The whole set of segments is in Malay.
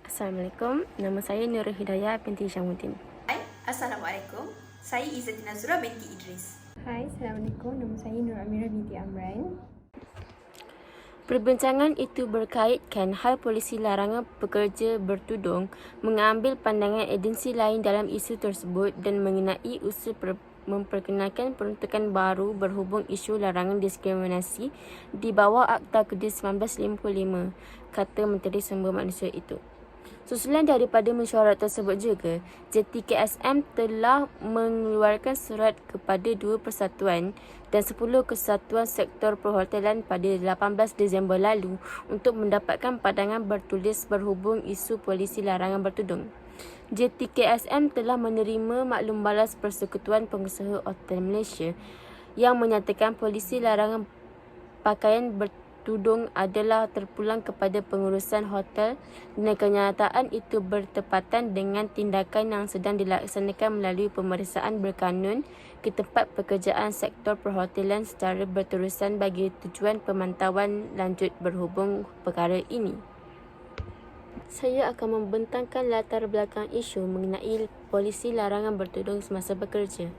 Assalamualaikum, nama saya Nurul Hidayah binti Syamuddin. Hai, Assalamualaikum. Saya Izzatina Zura binti Idris. Hai, Assalamualaikum. Nama saya Nur Amirah binti Amran. Perbincangan itu berkaitkan hal polisi larangan pekerja bertudung mengambil pandangan agensi lain dalam isu tersebut dan mengenai usul memperkenalkan peruntukan baru berhubung isu larangan diskriminasi di bawah Akta Kerja 1955, kata Menteri Sumber Manusia itu. Susulan daripada mesyuarat tersebut juga, JTKSM telah mengeluarkan surat kepada 2 persatuan dan 10 kesatuan sektor perhotelan pada 18 Disember lalu untuk mendapatkan pandangan bertulis berhubung isu polisi larangan bertudung. JTKSM telah menerima maklum balas Persekutuan Pengusaha Hotel Malaysia yang menyatakan polisi larangan pakaian bertudung adalah terpulang kepada pengurusan hotel dan kenyataan itu bertepatan dengan tindakan yang sedang dilaksanakan melalui pemeriksaan berkanun ke tempat pekerjaan sektor perhotelan secara berterusan bagi tujuan pemantauan lanjut berhubung perkara ini. Saya akan membentangkan latar belakang isu mengenai polisi larangan bertudung semasa bekerja.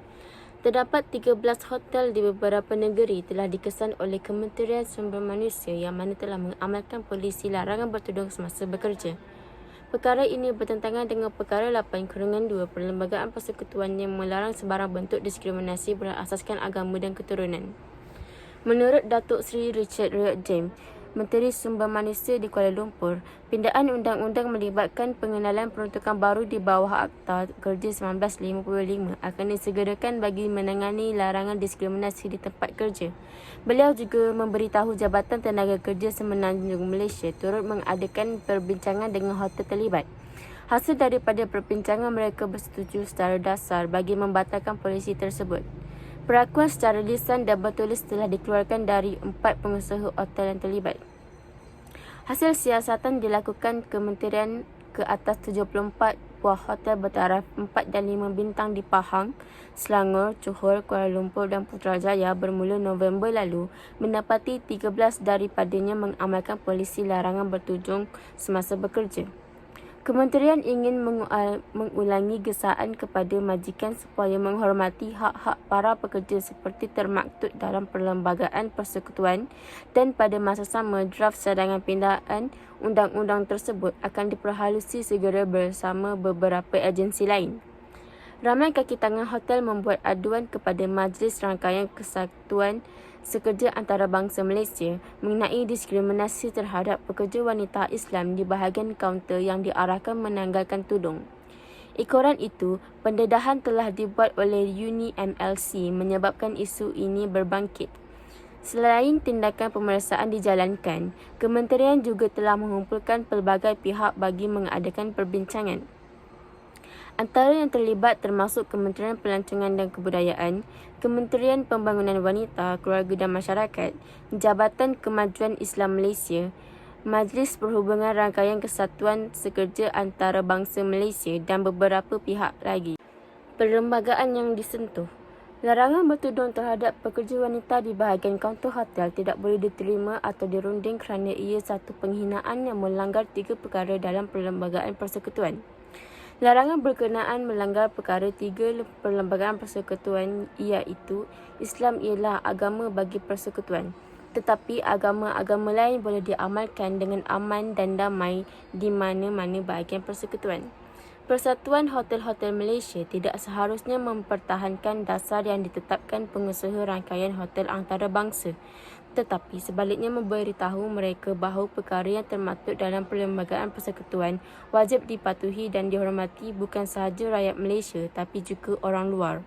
Terdapat 13 hotel di beberapa negeri telah dikesan oleh Kementerian Sumber Manusia yang mana telah mengamalkan polisi larangan bertudung semasa bekerja. Perkara ini bertentangan dengan Perkara 8/2 Perlembagaan Persekutuan yang melarang sebarang bentuk diskriminasi berasaskan agama dan keturunan. Menurut Datuk Seri Richard Riyad James, Menteri Sumber Manusia di Kuala Lumpur, pindaan undang-undang melibatkan pengenalan peruntukan baru di bawah Akta Kerja 1955 akan disegerakan bagi menangani larangan diskriminasi di tempat kerja. Beliau juga memberitahu Jabatan Tenaga Kerja Semenanjung Malaysia turut mengadakan perbincangan dengan hotel terlibat. Hasil daripada perbincangan mereka bersetuju secara dasar bagi membatalkan polisi tersebut. Perakuan secara lisan dan bertulis telah dikeluarkan dari 4 pengusaha hotel yang terlibat. Hasil siasatan dilakukan Kementerian ke atas 74 buah hotel bertaraf 4 dan 5 bintang di Pahang, Selangor, Johor, Kuala Lumpur dan Putrajaya bermula November lalu mendapati 13 daripadanya mengamalkan polisi larangan bertudung semasa bekerja. Kementerian ingin mengulangi gesaan kepada majikan supaya menghormati hak-hak para pekerja seperti termaktub dalam Perlembagaan Persekutuan dan pada masa sama draft cadangan pindaan undang-undang tersebut akan diperhalusi segera bersama beberapa agensi lain. Ramai kaki tangan hotel membuat aduan kepada Majlis Rangkaian Kesatuan Sekerja Antarabangsa Malaysia mengenai diskriminasi terhadap pekerja wanita Islam di bahagian kaunter yang diarahkan menanggalkan tudung. Ikoran itu, pendedahan telah dibuat oleh Uni MLC menyebabkan isu ini berbangkit. Selain tindakan pemeriksaan dijalankan, Kementerian juga telah mengumpulkan pelbagai pihak bagi mengadakan perbincangan. Antara yang terlibat termasuk Kementerian Pelancongan dan Kebudayaan, Kementerian Pembangunan Wanita, Keluarga dan Masyarakat, Jabatan Kemajuan Islam Malaysia, Majlis Perhubungan Rangkaian Kesatuan Sekerja Antarabangsa Malaysia dan beberapa pihak lagi. Perlembagaan yang disentuh. Larangan bertudung terhadap pekerja wanita di bahagian kaunter hotel tidak boleh diterima atau dirunding kerana ia satu penghinaan yang melanggar 3 perkara dalam Perlembagaan Persekutuan. Larangan berkenaan melanggar perkara 3 Perlembagaan Persekutuan iaitu Islam ialah agama bagi persekutuan. Tetapi agama-agama lain boleh diamalkan dengan aman dan damai di mana-mana bahagian persekutuan. Persatuan Hotel-Hotel Malaysia tidak seharusnya mempertahankan dasar yang ditetapkan pengusaha rangkaian hotel antarabangsa, tetapi sebaliknya memberitahu mereka bahawa perkara yang termaktub dalam Perlembagaan Persekutuan wajib dipatuhi dan dihormati bukan sahaja rakyat Malaysia tapi juga orang luar.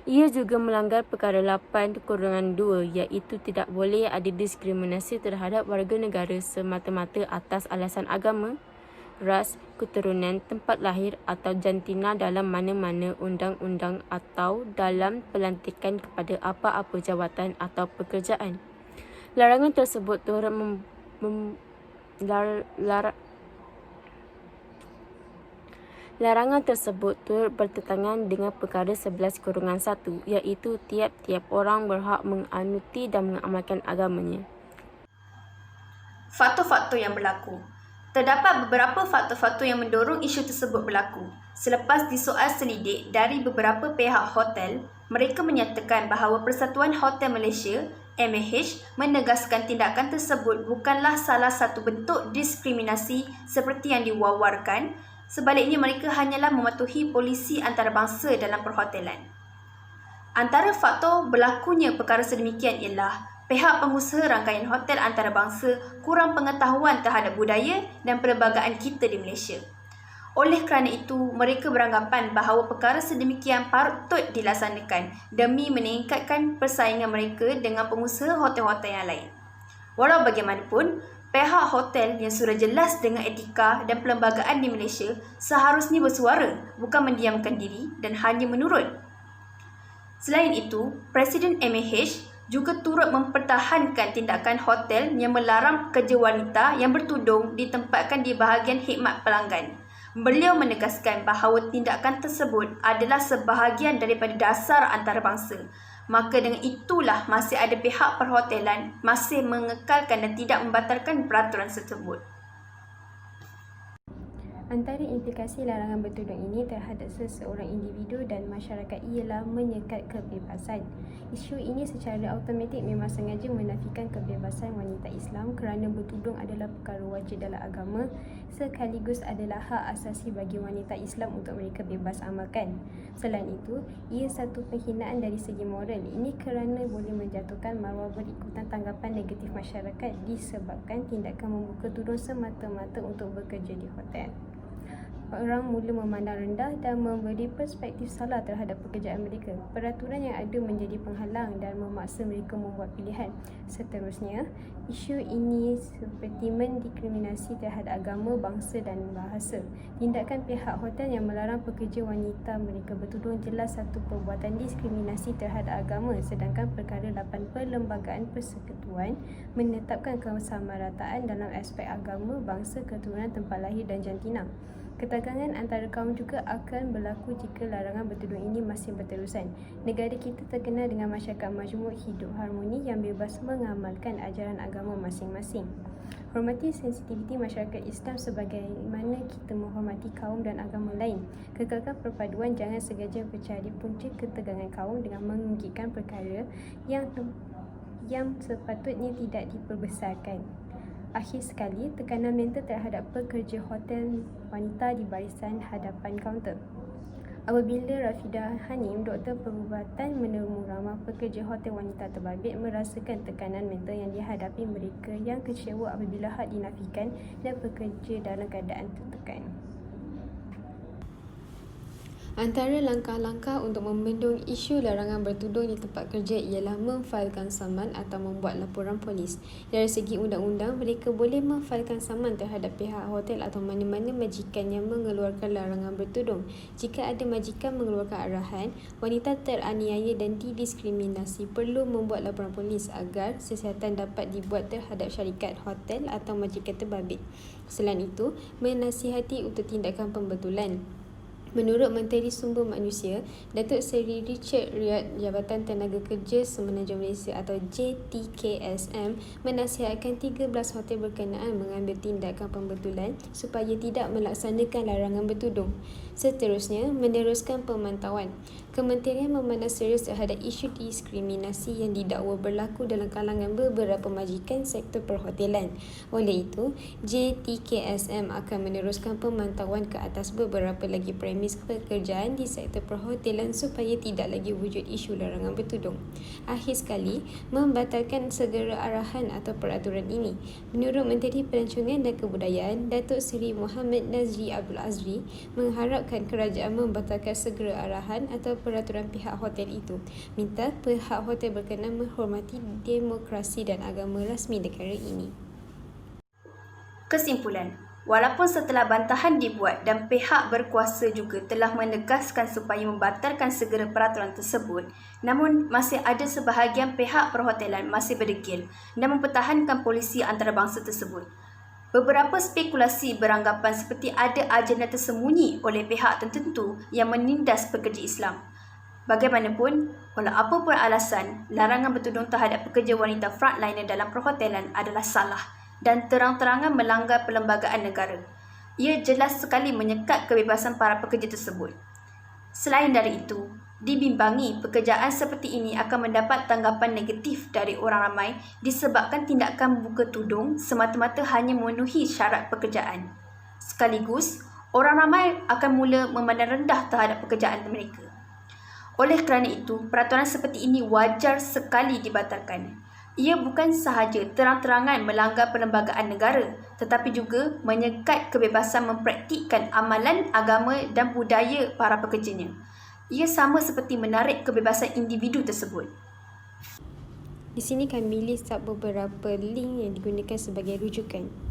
Ia juga melanggar perkara 8/2 iaitu tidak boleh ada diskriminasi terhadap warga negara semata-mata atas alasan agama, ras, keturunan, tempat lahir atau jantina dalam mana-mana undang-undang atau dalam pelantikan kepada apa-apa jawatan atau pekerjaan. Larangan tersebut turut Larangan tersebut turut bertentangan dengan perkara 11/1 iaitu tiap-tiap orang berhak menganuti dan mengamalkan agamanya. Faktor-faktor yang berlaku. Terdapat beberapa faktor-faktor yang mendorong isu tersebut berlaku. Selepas disoal selidik dari beberapa pihak hotel, mereka menyatakan bahawa Persatuan Hotel Malaysia MAH menegaskan tindakan tersebut bukanlah salah satu bentuk diskriminasi seperti yang diwawarkan. Sebaliknya, mereka hanyalah mematuhi polisi antarabangsa dalam perhotelan. Antara faktor berlakunya perkara sedemikian ialah pihak pengusaha rangkaian hotel antarabangsa kurang pengetahuan terhadap budaya dan perlembagaan kita di Malaysia. Oleh kerana itu, mereka beranggapan bahawa perkara sedemikian patut dilaksanakan demi meningkatkan persaingan mereka dengan pengusaha hotel-hotel yang lain. Walau bagaimanapun, pihak hotel yang sudah jelas dengan etika dan perlembagaan di Malaysia seharusnya bersuara, bukan mendiamkan diri dan hanya menurut. Selain itu, Presiden MAH juga turut mempertahankan tindakan hotel yang melarang pekerja wanita yang bertudung ditempatkan di bahagian khidmat pelanggan. Beliau menegaskan bahawa tindakan tersebut adalah sebahagian daripada dasar antarabangsa. Maka dengan itulah masih ada pihak perhotelan masih mengekalkan dan tidak membatalkan peraturan tersebut. Antara implikasi larangan bertudung ini terhadap seseorang individu dan masyarakat ialah menyekat kebebasan. Isu ini secara automatik memang sengaja menafikan kebebasan wanita Islam kerana bertudung adalah perkara wajib dalam agama sekaligus adalah hak asasi bagi wanita Islam untuk mereka bebas amalkan. Selain itu, ia satu penghinaan dari segi moral. Ini kerana boleh menjatuhkan maruah berikutan tanggapan negatif masyarakat disebabkan tindakan membuka tudung semata-mata untuk bekerja di hotel. Orang mula memandang rendah dan memberi perspektif salah terhadap pekerjaan mereka. Peraturan yang ada menjadi penghalang dan memaksa mereka membuat pilihan. Seterusnya, isu ini seperti mendiskriminasi terhadap agama, bangsa dan bahasa. Tindakan pihak hotel yang melarang pekerja wanita mereka bertudung jelas satu perbuatan diskriminasi terhadap agama, sedangkan perkara 8 Perlembagaan Persekutuan menetapkan kesamarataan dalam aspek agama, bangsa, keturunan, tempat lahir dan jantina. Ketegangan antara kaum juga akan berlaku jika larangan bertudung ini masih berterusan. Negara kita terkenal dengan masyarakat majmuk hidup harmoni yang bebas mengamalkan ajaran agama masing-masing. Hormati sensitiviti masyarakat Islam sebagaimana kita menghormati kaum dan agama lain. Kekalkan perpaduan, jangan sengaja mencari punca ketegangan kaum dengan mengungkitkan perkara yang sepatutnya tidak diperbesarkan. Akhir sekali, tekanan mental terhadap pekerja hotel wanita di barisan hadapan kaunter. Apabila Rafidah Hanim, doktor perubatan menemu ramah pekerja hotel wanita terbabit merasakan tekanan mental yang dihadapi mereka yang kecewa apabila hak dinafikan dan pekerja dalam keadaan tertekan. Antara langkah-langkah untuk membendung isu larangan bertudung di tempat kerja ialah memfailkan saman atau membuat laporan polis. Dari segi undang-undang, mereka boleh memfailkan saman terhadap pihak hotel atau mana-mana majikan yang mengeluarkan larangan bertudung. Jika ada majikan mengeluarkan arahan, wanita teraniaya dan didiskriminasi perlu membuat laporan polis agar siasatan dapat dibuat terhadap syarikat hotel atau majikan terbabit. Selain itu, menasihati untuk tindakan pembetulan. Menurut Menteri Sumber Manusia, Datuk Seri Richard Riyad, Jabatan Tenaga Kerja Semenanjung Malaysia atau JTKSM menasihatkan 13 hotel berkenaan mengambil tindakan pembetulan supaya tidak melaksanakan larangan bertudung. Seterusnya, meneruskan pemantauan. Kementerian memandang serius terhadap isu diskriminasi yang didakwa berlaku dalam kalangan beberapa majikan sektor perhotelan. Oleh itu, JTKSM akan meneruskan pemantauan ke atas beberapa lagi premis pekerjaan di sektor perhotelan supaya tidak lagi wujud isu larangan bertudung. Akhir sekali, membatalkan segera arahan atau peraturan ini. Menurut Menteri Pelancongan dan Kebudayaan, Datuk Seri Muhammad Nazri Abdul Azri mengharapkan kerajaan membatalkan segera arahan atau peraturan pihak hotel itu. Minta pihak hotel berkenan menghormati demokrasi dan agama rasmi negara ini. Kesimpulan, walaupun setelah bantahan dibuat dan pihak berkuasa juga telah menegaskan supaya membatalkan segera peraturan tersebut, namun masih ada sebahagian pihak perhotelan masih berdegil dan mempertahankan polisi antarabangsa tersebut. Beberapa spekulasi beranggapan seperti ada agenda tersembunyi oleh pihak tertentu yang menindas pekerja Islam. Bagaimanapun, walau apa pun alasan, larangan bertudung terhadap pekerja wanita frontliner dalam perhotelan adalah salah dan terang-terangan melanggar perlembagaan negara. Ia jelas sekali menyekat kebebasan para pekerja tersebut. Selain dari itu, dibimbangi pekerjaan seperti ini akan mendapat tanggapan negatif dari orang ramai disebabkan tindakan membuka tudung semata-mata hanya memenuhi syarat pekerjaan. Sekaligus, orang ramai akan mula memandang rendah terhadap pekerjaan mereka. Oleh kerana itu, peraturan seperti ini wajar sekali dibatalkan. Ia bukan sahaja terang-terangan melanggar perlembagaan negara, tetapi juga menyekat kebebasan mempraktikkan amalan agama dan budaya para pekerjanya. Ia sama seperti menarik kebebasan individu tersebut. Di sini kami list beberapa link yang digunakan sebagai rujukan.